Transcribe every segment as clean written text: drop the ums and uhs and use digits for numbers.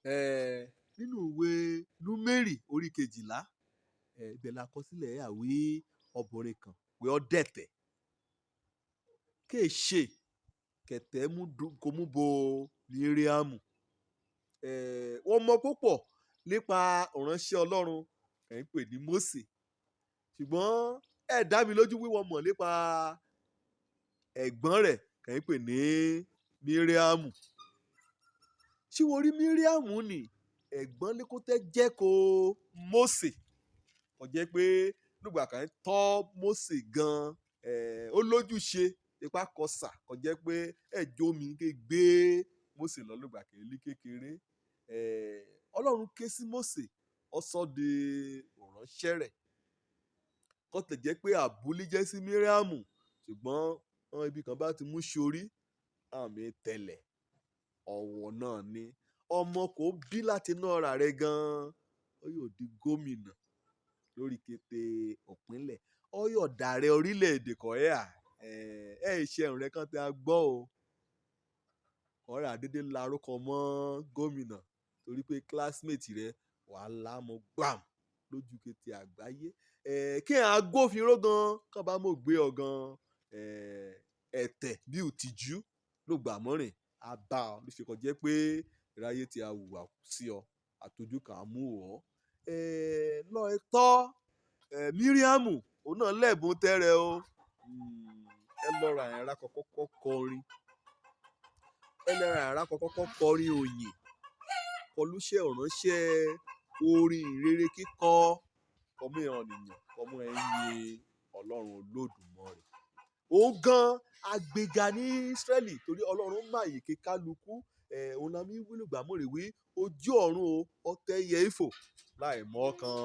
Nínú ìwé Númérì orí 12 ibẹ̀ la kọ sílẹ̀ àwí ọbìnrin kan pé ó dẹ̀tẹ̀ kéèṣe kẹ̀tẹ́ kò mú bo Míríámù. Wọ́n mọ púpọ̀ nípa ìránṣẹ́ Ọlọ́run ẹ̀ ń pè ní Mósè, ṣùgbọ́n ẹ dá mi lójú wíwọ́n mọ̀ nípa ẹ̀gbọ́n rẹ̀ kẹ̀ ń pè ní Míríámù. Ṣé wo rí Míríámù ni ẹ̀gbọ́n ní kó tẹ́ jẹ́ kó Mósè kò jẹ́ pé nígbà kan tọ́ Mósè gan ó lójúṣe ipa kọsà kò jẹ́ pé ẹ̀jọ́ mi ké gbé Mósè lọ nígbà kẹ́lí kékeré. Ọlọ́run ké sí Mósè ó sọ di ìránṣẹ́ rẹ̀ kó tẹ̀ jẹ́ pé àbúlí jẹ́ sí Míríámù, ṣùgbọ́n ibi kan bá ti mú sórí àmì tẹ̀lẹ̀ ọ̀wọ̀ náà ni ọmọ kò bí láti inú ọ̀rá rẹ̀ gan-an ó yóò di gómìnà lórí kété òpínlẹ̀ ó yóò dàrẹ́ orílẹ̀-èdè Korea. Ṣe ẹ̀rùn rẹ̀ kan tí a gbọ́ o ọ̀rẹ́ àdédé larúkọ mọ́ gómìnà torí pé classmate rẹ̀ wà lámọ̀ gbàm lójú kété àgbáyé. Kí ẹ̀ agbófinró gan kàn bá mọ̀ gbé ọ gan ẹ̀tẹ̀ bí òtìjú ló gbà mọ́rin àbá ọ ló ṣe kọ jẹ́ pé ìráyé tí a hùwà sí ọ àtọ́jú kan á mú ọ. Lọ tọ́ Míríámù òun náà lẹ́bùn tẹ́rẹ̀ o. Ẹ lọ́ra ẹ̀rá kọ́kọ́ kọrin ẹlẹ́ra ẹ̀rá kọ́kọ́ kọrin òyìn kọlúṣẹ́ ìránṣẹ́ orin ìrere kíkọ kọmú ènìyàn kọmú ẹ̀yìn Ọlọ́run Olódùmarè. Òun gan agbèga ní Ísírẹ́lì torí Ọlọ́run máa yè ké kálukú òun náà mi wílù gbàmúrè wí ojú ọ̀run o ọtẹ yẹ ifò láì mọ́ kan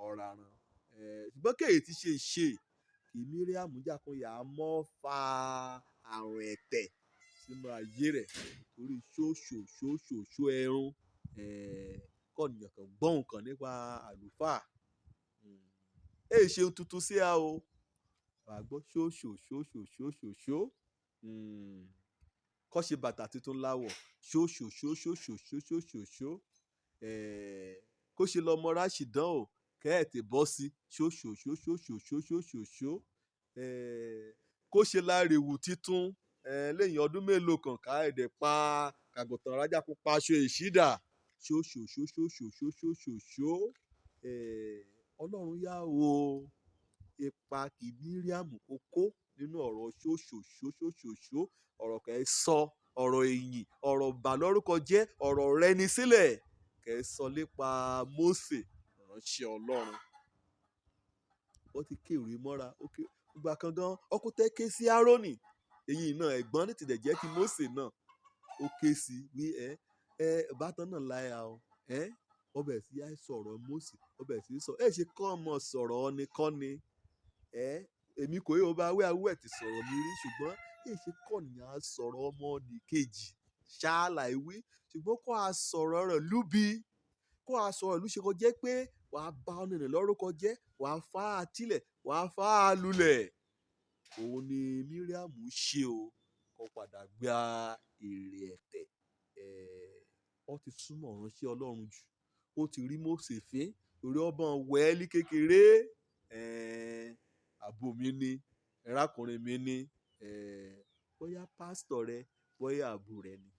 ọ̀ràn. Ṣùgbọ́n kéè ti ṣe kí Míríámù jákúnyà mọ́ fa àrùn ẹ̀tẹ̀ sínú ayé rẹ̀ torí ṣóṣòṣòṣòṣò ẹrun kọ́nìyàn kan gbọ́n kan nípa àlùfáà. Ṣe tuntun sí a o wàá gbọ́ ṣóṣòṣòṣòṣòṣò kọ́ ṣe bàtà tuntun láwọ̀ ṣóṣòṣòṣòṣòṣòṣò kó ṣe lọ́mọ ráṣìdán o kẹ́ẹ̀tì bọ́ sí ṣóṣòṣòṣòṣòṣòṣò kó ṣe láriwù títún lẹ́yìn ọdún mélòó kan káẹ̀dẹ̀ pa kàgùntàn rájà kó pa aṣọ ìṣídà ṣóṣòṣòṣòṣòṣòṣò. Ọlọ́run yá o ipa kì Míríámù kó kó nínú ọ̀rọ̀ ṣóṣòṣòṣòṣòṣò ọ̀rọ̀ kẹ́ sọ ọ̀rọ̀ ìyìn ọ̀rọ̀ bà lórúkọ jẹ́ ọ̀rọ̀ rẹni sílẹ̀ kẹ́ sọ nípa Mósè ìránṣẹ́ Ọlọ́run. Ó ti kéwì mọ́ra ìgbà kan gan ọkọ tẹ́ ké sí Árónì èyí náà ẹ̀gbọ́n ní tilẹ̀ jẹ́ kí Mósè náà ó ké sí wí ìbátan náà láyà o ó bẹ̀rẹ̀ sí sọ̀rọ̀ Mósè ó bẹ̀rẹ̀ sí sọ ṣe kọ́ ọmọ sọ̀rọ̀ ọ́nìkọ́ni èmi kò yóò bá awẹ́ ti sọ̀rọ̀ mi rí ṣùgbọ́n ṣe kọ́ ni a sọ̀rọ̀ ọmọ nìkejì ṣáàlà ìwé ṣùgbọ́n kó a sọ̀rọ̀ rẹ̀ lúbi kó a sọ̀rọ̀ lú ṣe kó jẹ́ pé wàá bá ọ̀nà lórúkọ jẹ́ wàá fà á tilẹ̀ wàá fà á lulẹ̀. Òun ni Míríámù ṣe o kó padà gba èrè ẹ̀tẹ̀. Ó ti súnmọ́ ìránṣẹ́ Ọlọ́run jù ó ti rí Mósè fín torí ọbọ̀n wẹ́ẹ́lì kékeré àbò mi ni ẹ̀rákùnrin mi ni bóyá pásítọ̀ rẹ bóyá àbò rẹ ni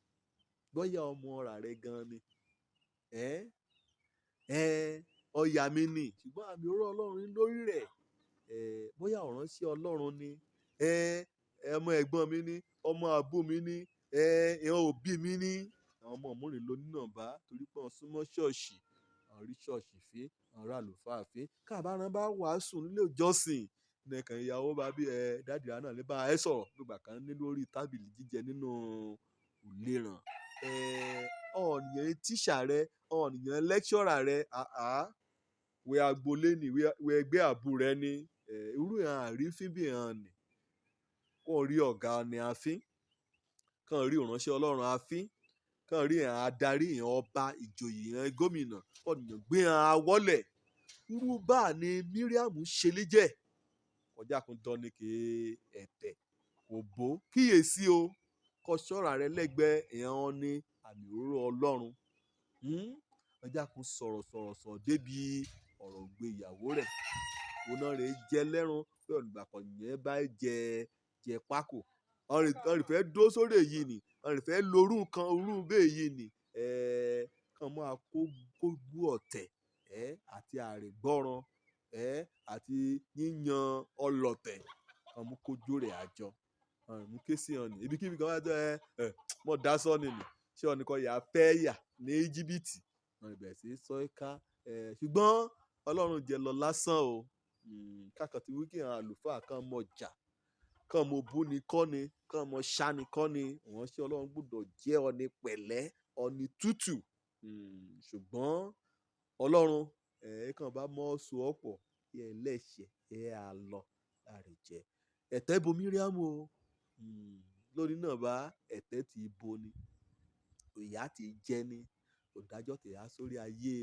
bóyá ọmọ ọ̀rà rẹ gan ni ọ̀yà mi ni ṣùgbọ́n àmì òró Ọlọ́run lórí rẹ̀ bóyá ìránṣẹ́ Ọlọ́run ni ọmọ ẹ̀gbọ́n mi ni ọmọ àbò mi ni ìhàn òbí mi ni àwọn ọmọ òmùrìn ló nínà bá torí pé wọ́n súnmọ́ ṣọ́ọ̀ṣì àwọn rí ṣọ́ọ̀ṣì fín àwọn ará àlùfáà fín káàbáràn bá wàásù nílé ìjọsìn nìkan ìyàwó bá bí dáàdì àná lè bá ẹ sọ̀rọ̀ nígbà kan ní lórí tábìlì jíjẹ nínú ìléràn ọ̀nìyàn tíṣà rẹ ọ̀nìyàn lẹ́kṣọ́rà rẹ wẹ agboolé ni wẹ ẹgbẹ́ àbú rẹ ni irú ìhàn àrífín bí ìhàn ni kàn rí ọ̀gá ni àfín kàn rí ìránṣẹ́ Ọlọ́run àfín kàn rí ìhàn adarí ìhàn ọba ìjòyè ìhàn gómìnà ọ̀nìyàn gbé ìhàn awọ́lẹ̀ irú bá ni Míríámù ṣe lé jẹ́ kọjá kún dán ní ké ẹ̀tẹ̀ kò bó kíyèsí o kọ ṣọ́ra rẹ lẹ́gbẹ̀ẹ́ ìhàn ní àmì òróró Ọlọ́run ọjà kún sọ̀rọ̀ débi ọ̀rọ̀ ìgbéyàwó rẹ̀ òun náà rẹ̀ jẹ́ lẹ́rùn pé ọ̀nìgbàkọ̀ yẹn bá jẹ pákó ọ̀rìn fẹ́ dó sórí èyí ni ọ̀rìn fẹ́ lorú kan orú bẹ́ẹ̀ yìí ni kàn máa kó gbú ọ̀tẹ̀ àti àrègbọ́ràn àti yíyan ọlọ̀tẹ̀ kàn mú kójú rẹ̀ àjọ mú ké sí ọ̀nì ibikíbi kan wá jẹ́ mọ̀ dá sọ́ọ̀nì nì ṣé ọ̀nì kan yà á fẹ́ yà ní íjíbítì ọ̀nì bẹ̀rẹ̀ sí sọ ká ṣùgbọ́n ọlọ́run jẹ́ lọ lásán o kákan ti wíkì àwọn àlùfáà kan mọ̀ jà kàn mọ̀ búni kọ́ni kàn mọ̀ ṣáni kọ́ni wọ́n ṣe ọlọ́run gbọ́dọ̀ jẹ́ ọ̀nì pẹ̀lẹ́ ọ̀nì tútù ṣùgbọ́n ọlọ́run kàn bá mọ́ so ọ̀pọ̀ kí ẹ lẹ́ṣẹ̀ á lọ láàrin jẹ ẹ̀tẹ́ bo Míríámù o lórí náà bá ẹ̀tẹ́ ti bo ni ìyà ti jẹ ni òdájọ́ tẹ̀ á sórí ayé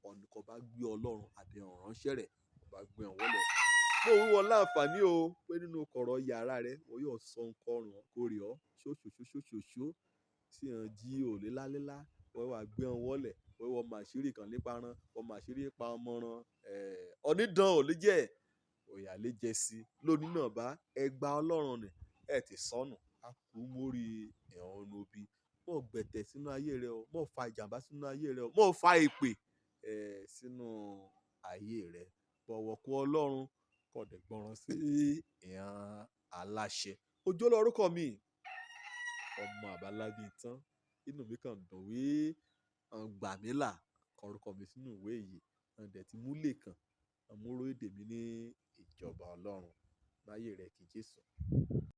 ọ̀nì kan bá gbé ọlọ́run àbí ọ̀ránṣẹ́ rẹ̀ bá gbé ọ̀wọ́ lẹ̀ mo wíwọ láǹfààní o pé nínú kọ̀rọ̀ yàrá rẹ o yóò sọ nǹkan ọ̀rùn kórè ọ́ ṣóṣòṣóṣòṣó sí hàn jí òléláléla wọ́n wá gbé ọ̀wọ́ lẹ̀ wọ́n wọ́n màṣírí kan nípa ran wọ́n màṣírí pa ọmọ ran ọ̀nídàn ò lè jẹ́ òyà lè jẹ sí lónìí náà bá ẹgbà ọlọ́run nì ti sọnù á kú mórí ẹ̀hónú òbí mọ̀ gbẹ̀tẹ̀ sínú ayé rẹ o mọ̀ fa ìjàmbá sínú ayé rẹ o mọ̀ fa ìpè sínú ayé rẹ bọ̀wọ̀ kú ọlọ́run kó dẹ̀ gbọ́ràn sí ìhàn aláṣẹ Òjó lórúkọ mi ọmọ àbálábí tán inú mi kàn dùn wí gbà mí là kọrúkọ mi sínú ìwé yìí dẹ̀ ti múlẹ̀ kan àmúrò èdè mi ní ìjọba ọlọ́run báyé rẹ kí Jésù.